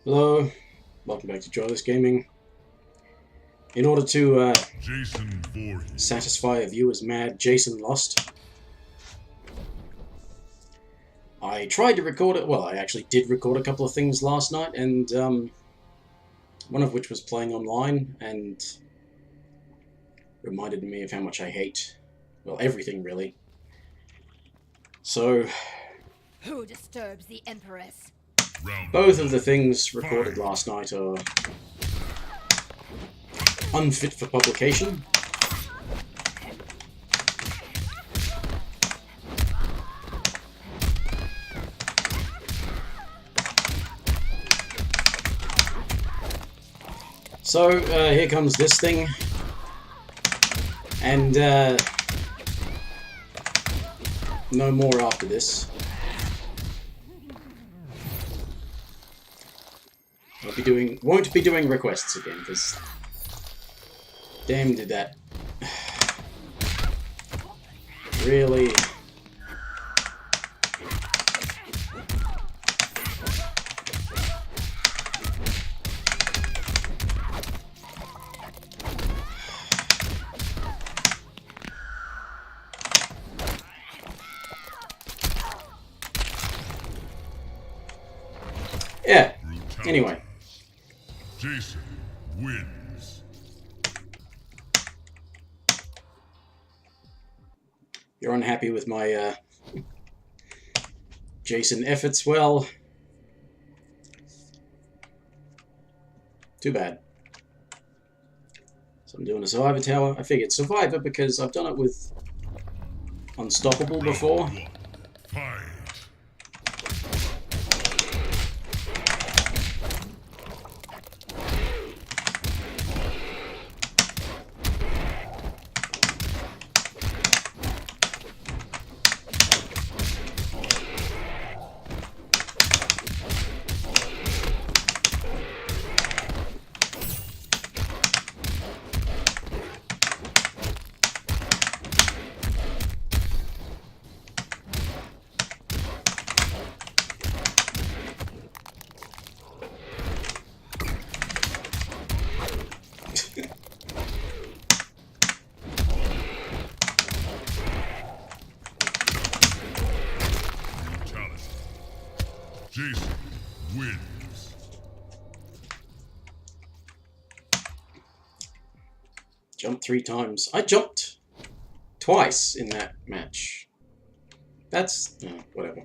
Hello, welcome back to Joyless Gaming. In order to satisfy a viewer's mad Jason lost, I tried to record it. Well, I actually did record a couple of things last night, and one of which was playing online, and reminded me of how much I hate, well, everything really. So, who disturbs the Empress? Both of the things recorded last night are unfit for publication. So, here comes this thing, and no more after this. Won't be doing requests again, because damn did that really. Yeah, anyway. Jason wins. You're unhappy with my Jason efforts? Well, too bad. So I'm doing a Survivor Tower. I figured Survivor because I've done it with Unstoppable before. Fight. Jason wins. Jumped 3 times. I jumped twice in that match. That's whatever.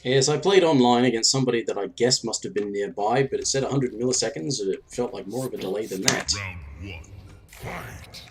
Yes, I played online against somebody that I guess must have been nearby, but it said 100 milliseconds, and it felt like more of a delay than that. Round 1. Fight.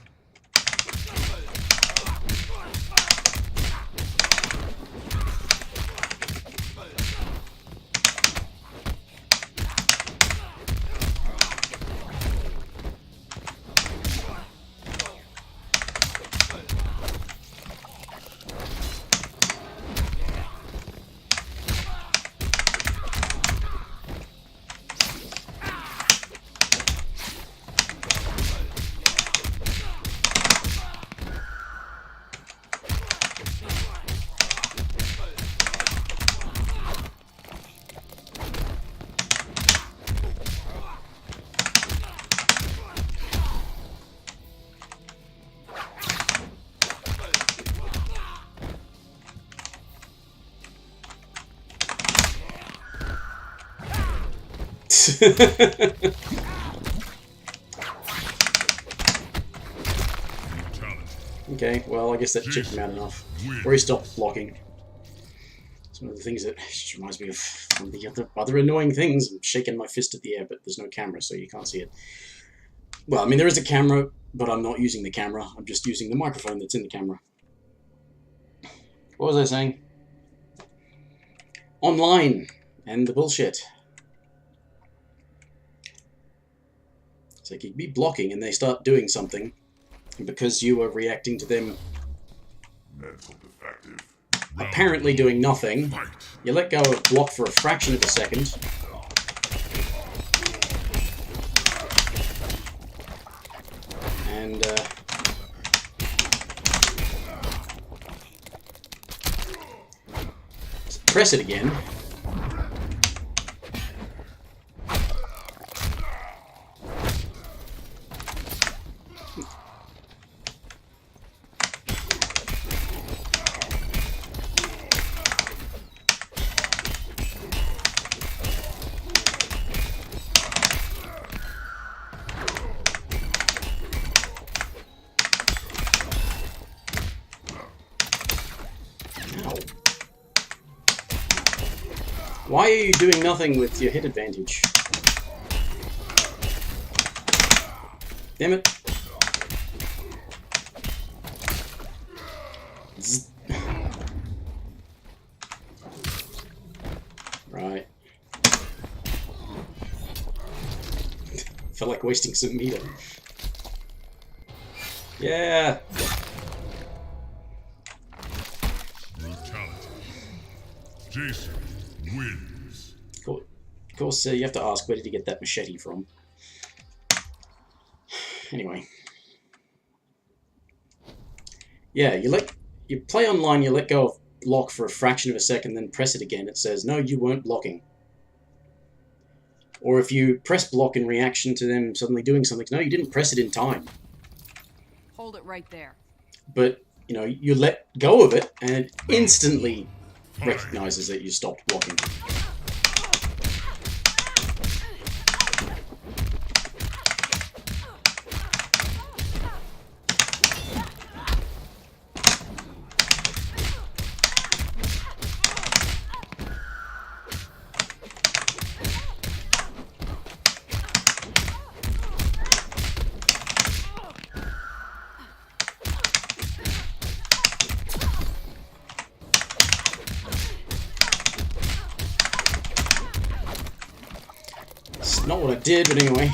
Okay, well, I guess that chipped him out enough. Or he stopped blocking. It's one of the things that just reminds me of one of the other annoying things. I'm shaking my fist at the air, but there's no camera, so you can't see it. Well, I mean, there is a camera, but I'm not using the camera. I'm just using the microphone that's in the camera. What was I saying? Online and the bullshit. It's like you'd be blocking and they start doing something, and because you are reacting to them apparently doing nothing, you let go of block for a fraction of a second, and press it again. Why are you doing nothing with your hit advantage? Damn it. Zzz. Right. Felt like wasting some meter. Yeah. Brutality. Jason wins. Cool. Of course, you have to ask, where did he get that machete from? Anyway. Yeah, you play online, you let go of block for a fraction of a second, then press it again. It says, no, you weren't blocking. Or if you press block in reaction to them suddenly doing something, no, you didn't press it in time. Hold it right there. But, you know, you let go of it, and it instantly recognizes that you stopped blocking. It's not what I did, but anyway.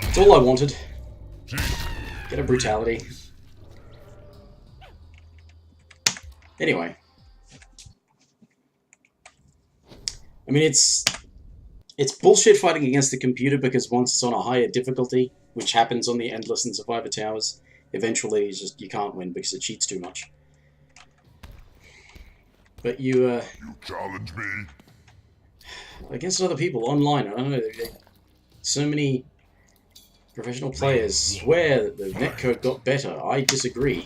That's all I wanted. Get a brutality. Anyway. I mean, it's bullshit fighting against the computer, because once it's on a higher difficulty, which happens on the Endless and Survivor Towers, eventually you can't win because it cheats too much. But you challenge me. Against other people online, I don't know, so many professional players swear that the netcode got better. I disagree.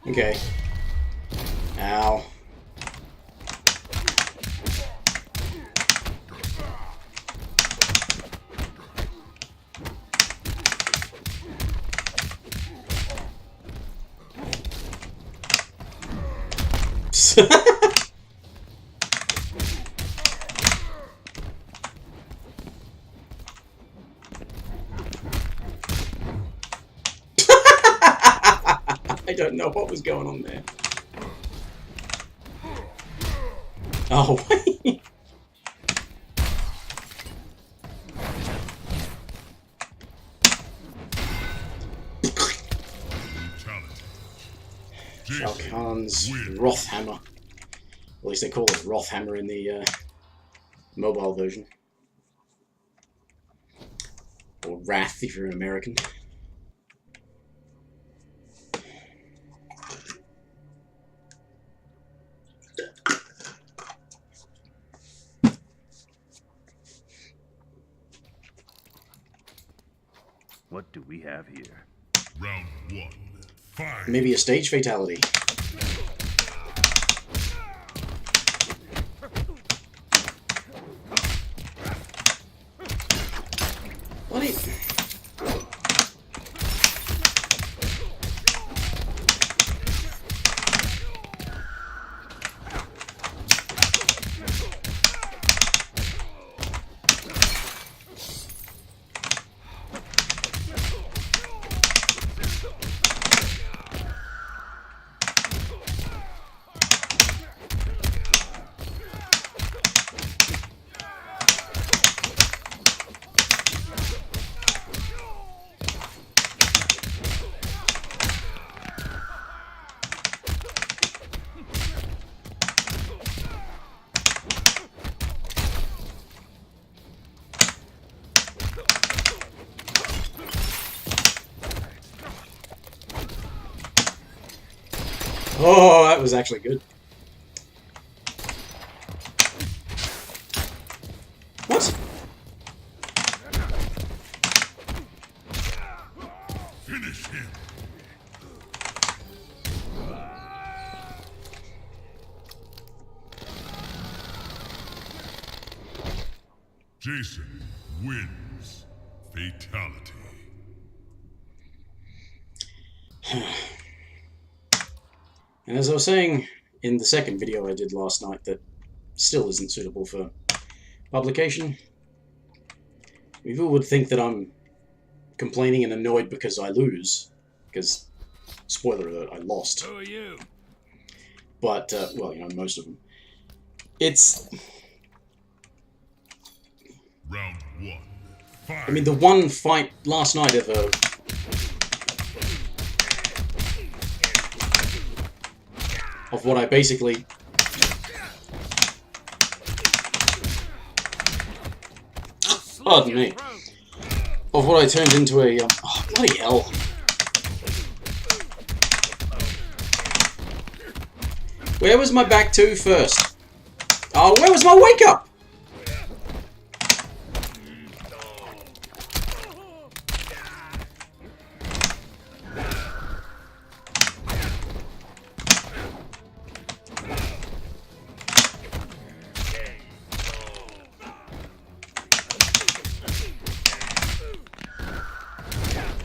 Okay. Ow. I don't know what was going on there. Oh, wait. Shao Kahn's Rothhammer. At least they call it Rothhammer in the mobile version. Or Wrath if you're an American. What do we have here? Round one. Fight. Maybe a stage fatality. that was actually good. What? Finish him. Jason wins. Fatality. And as I was saying in the second video I did last night that still isn't suitable for publication, people would think that I'm complaining and annoyed because I lose. Because, spoiler alert, I lost. Who are you? But, well, you know, most of them. It's... Round 1. Fight. I mean, the one fight last night of what I basically... Pardon me. Of what I turned into a... oh, bloody hell. Where was my back to first? Oh, where was my wake up?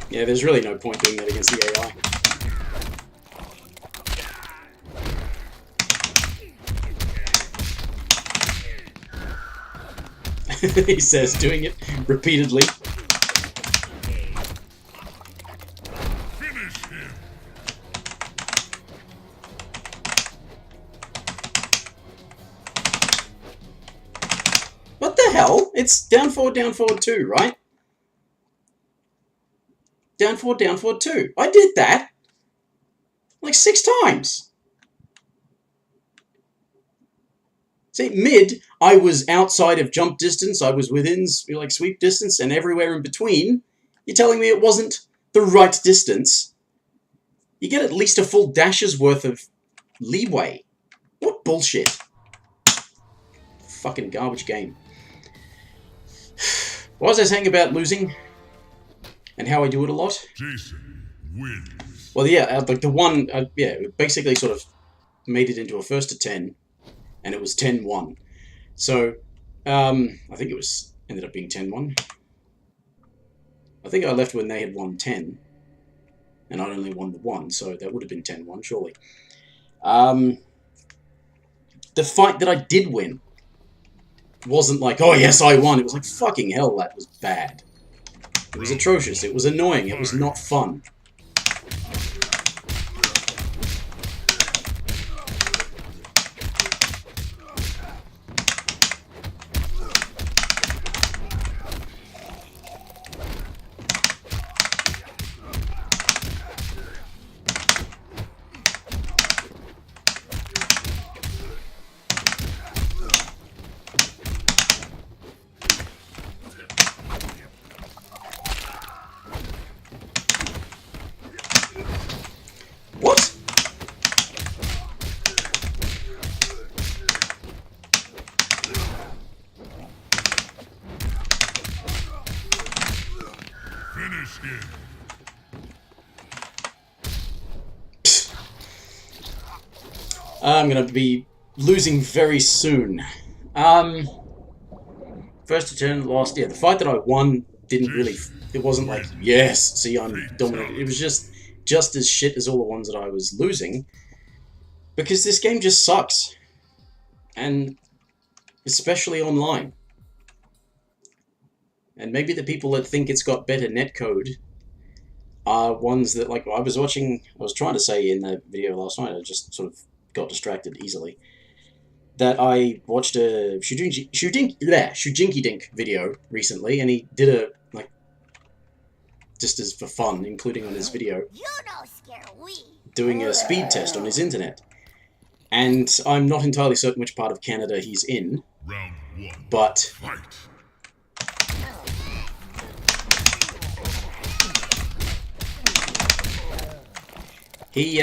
Yeah, there's really no point doing that against the AI. He says, doing it repeatedly. Finish him. What the hell? It's down forward 2, right? Down forward 2. I did that like 6 times. See, mid, I was outside of jump distance, I was within, like, sweep distance, and everywhere in between. You're telling me it wasn't the right distance? You get at least a full dash's worth of leeway. What bullshit. Fucking garbage game. What was I saying about losing? And how I do it a lot? Jason wins. Well, yeah, like the one, yeah, it basically sort of made it into a first to 10. And it was 10-1. So, I think it was, ended up being 10-1. I think I left when they had won 10. And I'd only won the 1, so that would have been 10-1, surely. The fight that I did win wasn't like, oh yes, I won. It was like, fucking hell, that was bad. It was atrocious. It was annoying. It was not fun. What? Finish him. I'm gonna be losing very soon. First to turn, lost. Yeah, the fight that I won didn't really... It wasn't like, yes, see, I'm dominant. It was just as shit as all the ones that I was losing. Because this game just sucks. And especially online. And maybe the people that think it's got better netcode are ones that, like, I was trying to say in the video last night, I just sort of got distracted easily, that I watched a Shujinky Dink video recently, and he did a, like, just as for fun, including on his video, doing a speed test on his internet. And I'm not entirely certain which part of Canada he's in, Round 1. but Fight. he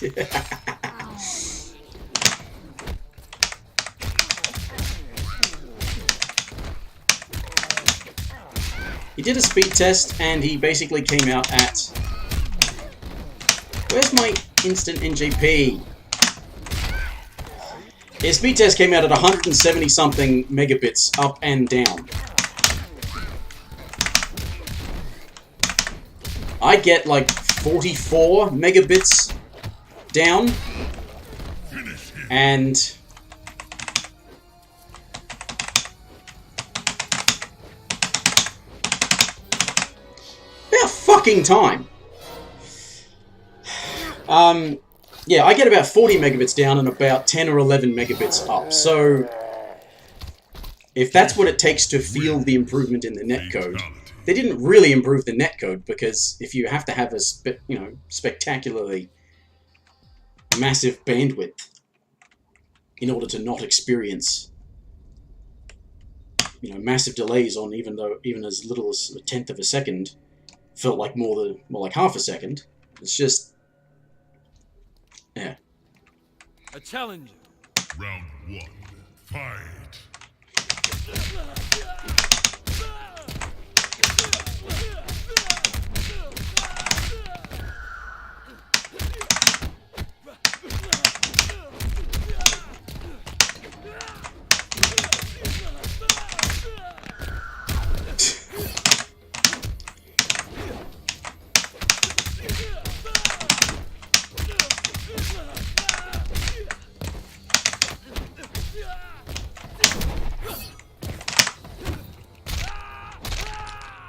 He did a speed test, and he basically came out at... Where's my instant NJP? His speed test came out at 170-something megabits up and down. I get like 44 megabits down, and... about fucking time. Yeah, I get about 40 megabits down and about 10 or 11 megabits up. So, if that's what it takes to feel the improvement in the netcode, they didn't really improve the netcode, because if you have to have a spectacularly massive bandwidth in order to not experience massive delays on even as little as a tenth of a second, felt like more like half a second. It's just, yeah. A challenge. Round 1. Fight.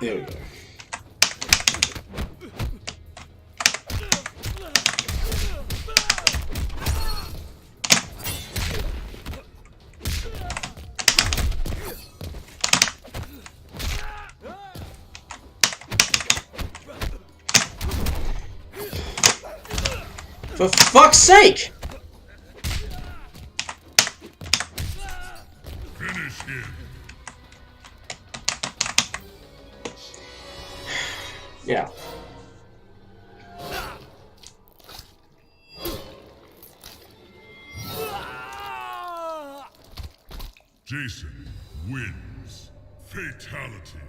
There we go. For fuck's sake! Finish him. Yeah. Jason wins. Fatality.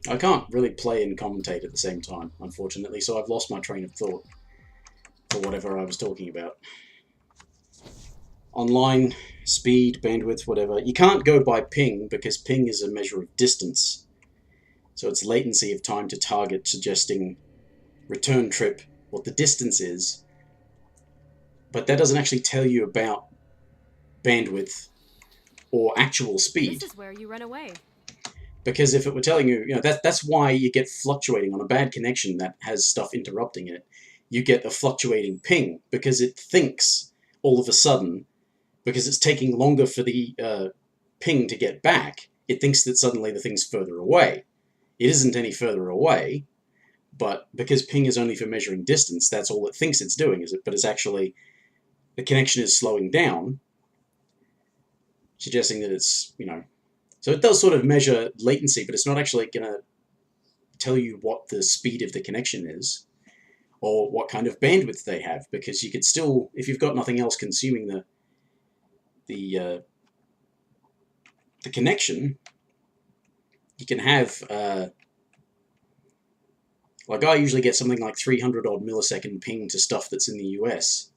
I can't really play and commentate at the same time, unfortunately, so I've lost my train of thought for whatever I was talking about. Online, speed, bandwidth, whatever. You can't go by ping, because ping is a measure of distance. So it's latency of time to target, suggesting return trip, what the distance is. But that doesn't actually tell you about bandwidth or actual speed. This is where you run away. Because if it were telling you, that's why you get fluctuating on a bad connection that has stuff interrupting it. You get a fluctuating ping, because it thinks all of a sudden, because it's taking longer for the ping to get back, it thinks that suddenly the thing's further away. It isn't any further away, but because ping is only for measuring distance, that's all it thinks it's doing, but it's actually, the connection is slowing down, suggesting that it's, so it does sort of measure latency, but it's not actually going to tell you what the speed of the connection is, or what kind of bandwidth they have, because you could still, if you've got nothing else consuming the connection, you can have, like I usually get something like 300 odd millisecond ping to stuff that's in the US,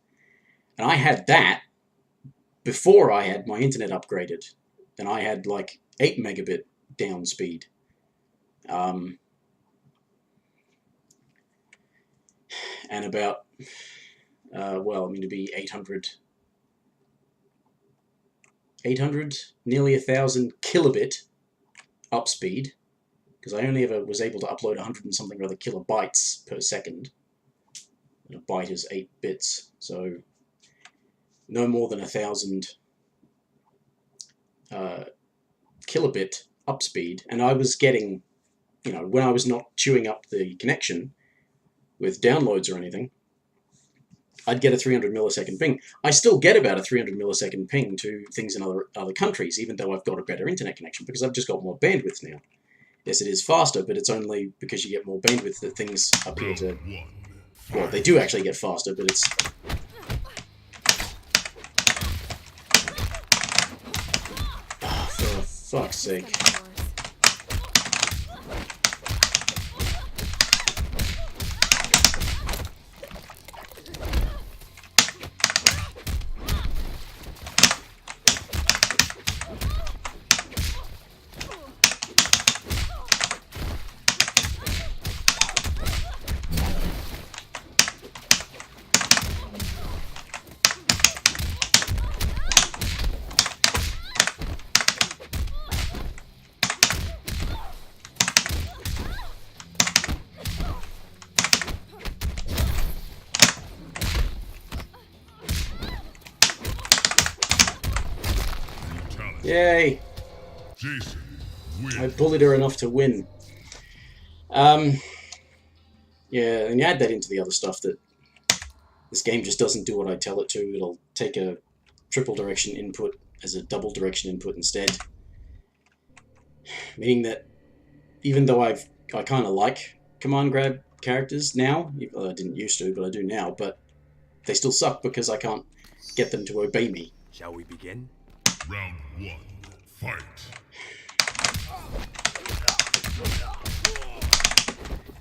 and I had that before I had my internet upgraded, and I had like 8 megabit down speed. And about, to be 800, nearly 1,000 kilobit up speed, because I only ever was able to upload 100 and something or other kilobytes per second. And a byte is 8 bits, so no more than 1,000 kilobit up speed, and I was getting, when I was not chewing up the connection with downloads or anything, I'd get a 300 millisecond ping. I still get about a 300 millisecond ping to things in other countries, even though I've got a better internet connection, because I've just got more bandwidth now. Yes, it is faster, but it's only because you get more bandwidth that things appear to Well, they do actually get faster, but it's... Oh, for fuck's sake. Yay! Jason wins. I bullied her enough to win. Yeah, and you add that into the other stuff that this game just doesn't do what I tell it to. It'll take a triple direction input as a double direction input instead. Meaning that even though I kind of like command grab characters now, I didn't used to, but I do now, but they still suck because I can't get them to obey me. Shall we begin? Round 1. Fight.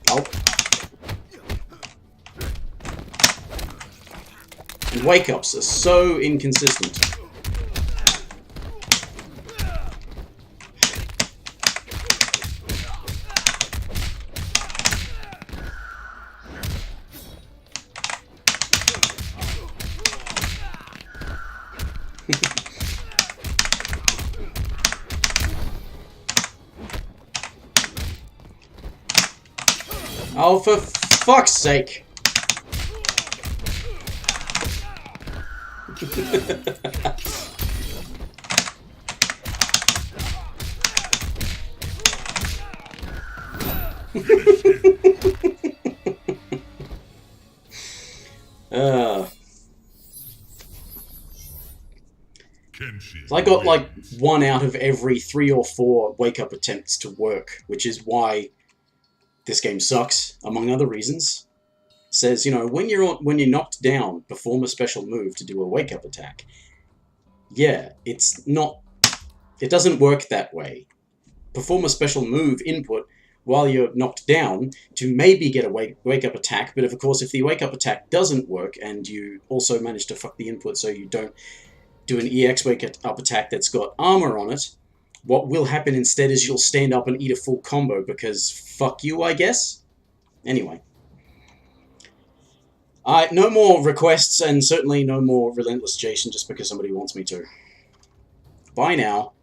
Oh. And wake-ups are so inconsistent. Oh, for fuck's sake! So I got like 1 out of every 3 or 4 wake-up attempts to work, which is why this game sucks, among other reasons. It says, you know, when you're knocked down, perform a special move to do a wake-up attack. Yeah, it's not... It doesn't work that way. Perform a special move input while you're knocked down to maybe get a wake-up attack, but of course if the wake-up attack doesn't work and you also manage to fuck the input so you don't do an EX wake-up attack that's got armor on it, what will happen instead is you'll stand up and eat a full combo because fuck you, I guess? Anyway. No more requests and certainly no more Relentless Jason just because somebody wants me to. Bye now.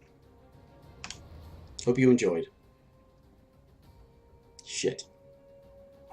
Hope you enjoyed. Shit.